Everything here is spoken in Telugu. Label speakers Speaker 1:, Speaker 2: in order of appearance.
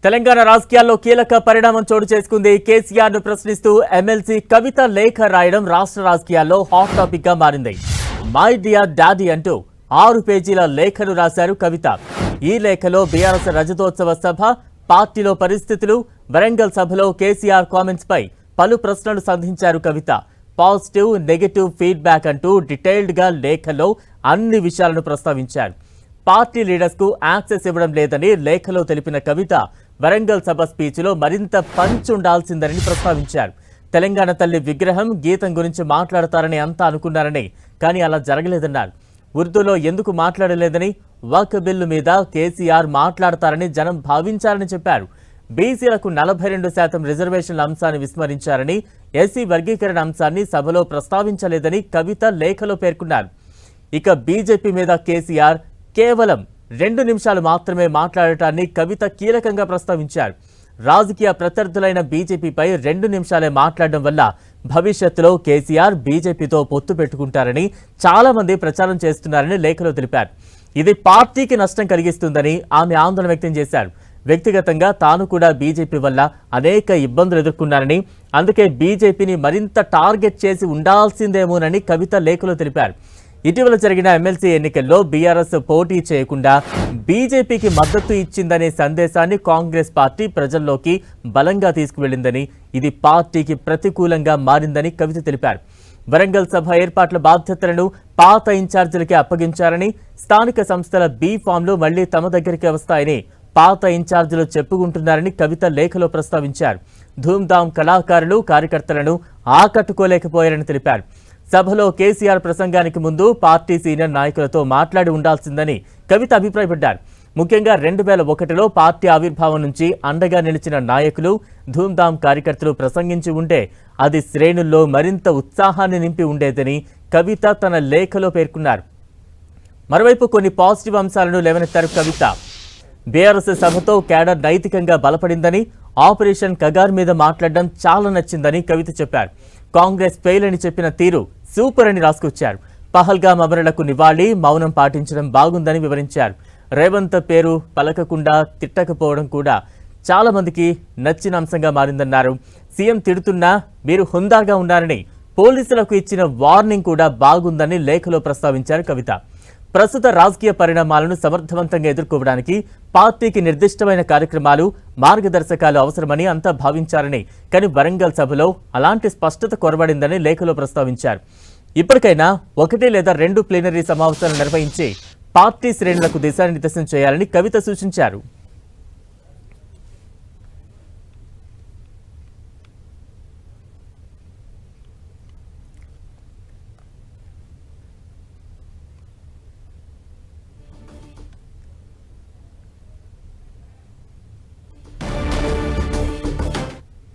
Speaker 1: తెలంగాణ రాజకీయాల్లో కీలక పరిణామం చోటు చేసుకుంది. కేసీఆర్ ను ప్రశ్నిస్తూ ఎమ్మెల్సీ కవిత లేఖ రాయడం రాష్ట్ర రాజకీయాల్లో హాట్ టాపిక్ గా మారింది. మై డియర్ డాడీ అంటూ 6 పేజీల లేఖను రాశారు కవిత. ఈ లేఖలో బీఆర్ఎస్ రజతోత్సవ సభ, పార్టీలో పరిస్థితులు, వరంగల్ సభలో కేసీఆర్ కామెంట్స్ పై పలు ప్రశ్నలు సంధించారు కవిత. పాజిటివ్, నెగటివ్ ఫీడ్బ్యాక్ అంటూ డీటెయిల్డ్ గా లేఖలో అన్ని విషయాలను ప్రస్తావించారు. పార్టీ లీడర్స్ కు యాక్సెస్ ఇవ్వడం లేదని లేఖలో తెలిపిన కవిత వరంగల్ సభ స్పీచ్లో మరింత పంచ్ ఉండాల్సిందని ప్రస్తావించారు. తెలంగాణ తల్లి విగ్రహం, గీతం గురించి మాట్లాడతారని అంతా అనుకున్నారని, కానీ అలా జరగలేదన్నారు. ఉర్దూలో ఎందుకు మాట్లాడలేదని, వక్ బిల్లు మీద కేసీఆర్ మాట్లాడతారని జనం భావించారని చెప్పారు. బీసీలకు 42% రిజర్వేషన్ల అంశాన్ని విస్మరించారని, ఎస్సీ వర్గీకరణ అంశాన్ని సభలో ప్రస్తావించలేదని కవిత లేఖలో పేర్కొన్నారు. ఇక బీజేపీ మీద కేసీఆర్ కేవలం 2 నిమిషాలు మాత్రమే మాట్లాడటాన్ని కవిత కీలకంగా ప్రస్తావించారు. రాజకీయ ప్రత్యర్థులైన బీజేపీపై 2 నిమిషాలే మాట్లాడడం వల్ల భవిష్యత్తులో కేసీఆర్ బీజేపీతో పొత్తు పెట్టుకుంటారని చాలా మంది ప్రచారం చేస్తున్నారని లేఖలో తెలిపారు. ఇది పార్టీకి నష్టం కలిగిస్తుందని ఆమె ఆందోళన వ్యక్తం చేశారు. వ్యక్తిగతంగా తాను కూడా బీజేపీ వల్ల అనేక ఇబ్బందులు ఎదుర్కొన్నారని, అందుకే బీజేపీని మరింత టార్గెట్ చేసి ఉండాల్సిందేమోనని కవిత లేఖలో తెలిపారు. ఇటీవల జరిగిన ఎమ్మెల్సీ ఎన్నికల్లో బీఆర్ఎస్ పోటీ చేయకుండా బీజేపీకి మద్దతు ఇచ్చిందనే సందేశాన్ని కాంగ్రెస్ పార్టీ ప్రజల్లోకి బలంగా తీసుకువెళ్లిందని, ఇది పార్టీకి ప్రతికూలంగా మారిందని కవిత తెలిపారు. వరంగల్ సభ ఏర్పాట్ల బాధ్యతలను పాత ఇన్ఛార్జీలకే అప్పగించారని, స్థానిక సంస్థల బీ ఫామ్లు మళ్లీ తమ దగ్గరికి వస్తాయని పాత ఇన్ఛార్జీలు చెప్పుకుంటున్నారని కవిత లేఖలో ప్రస్తావించారు. ధూమ్ధామ్ కళాకారులు, కార్యకర్తలను ఆకట్టుకోలేకపోయారని తెలిపారు. సభలో కేసీఆర్ ప్రసంగానికి ముందు పార్టీ సీనియర్ నాయకులతో మాట్లాడి ఉండాల్సిందని కవిత అభిప్రాయపడ్డారు. ముఖ్యంగా 2001లో పార్టీ ఆవిర్భావం నుంచి అండగా నిలిచిన నాయకులు, ధూమ్ధామ్ కార్యకర్తలు ప్రసంగించి ఉంటే అది శ్రేణుల్లో మరింత ఉత్సాహాన్ని నింపి ఉండేదని కవిత తన లేఖలో పేర్కొన్నారు. మరోవైపు కొన్ని పాజిటివ్ అంశాలను లేవనెత్తారు కవిత. బీఆర్ఎస్ సభతో కేడర్ నైతికంగా బలపడిందని, ఆపరేషన్ కగార్ మీద మాట్లాడడం చాలా నచ్చిందని కవిత చెప్పారు. కాంగ్రెస్ ఫెయిల్ అని చెప్పిన తీరు సూపర్ అని రాసుకొచ్చారు. పహల్గామ్ అమరులకు నివాళి, మౌనం పాటించడం బాగుందని వివరించారు. రేవంత్ పేరు పలకకుండా తిట్టకపోవడం కూడా చాలా మందికి నచ్చిన అంశంగా మారిందన్నారు. సీఎం తిడుతున్నా మీరు హుందాగా ఉన్నారని, పోలీసులకు ఇచ్చిన వార్నింగ్ కూడా బాగుందని లేఖలో ప్రస్తావించారు కవిత. ప్రస్తుత రాజకీయ పరిణామాలను సమర్థవంతంగా ఎదుర్కోవడానికి పార్టీకి నిర్దిష్టమైన కార్యక్రమాలు, మార్గదర్శకాలు అవసరమని అంతా భావించారని, కానీ వరంగల్ సభలో అలాంటి స్పష్టత కొరబడిందని లేఖలో ప్రస్తావించారు. ఇప్పటికైనా 1 లేదా 2 ప్లీనరీ సమావేశాలు నిర్వహించి పార్టీ శ్రేణులకు దిశానిర్దేశం చేయాలని కవిత సూచించారు.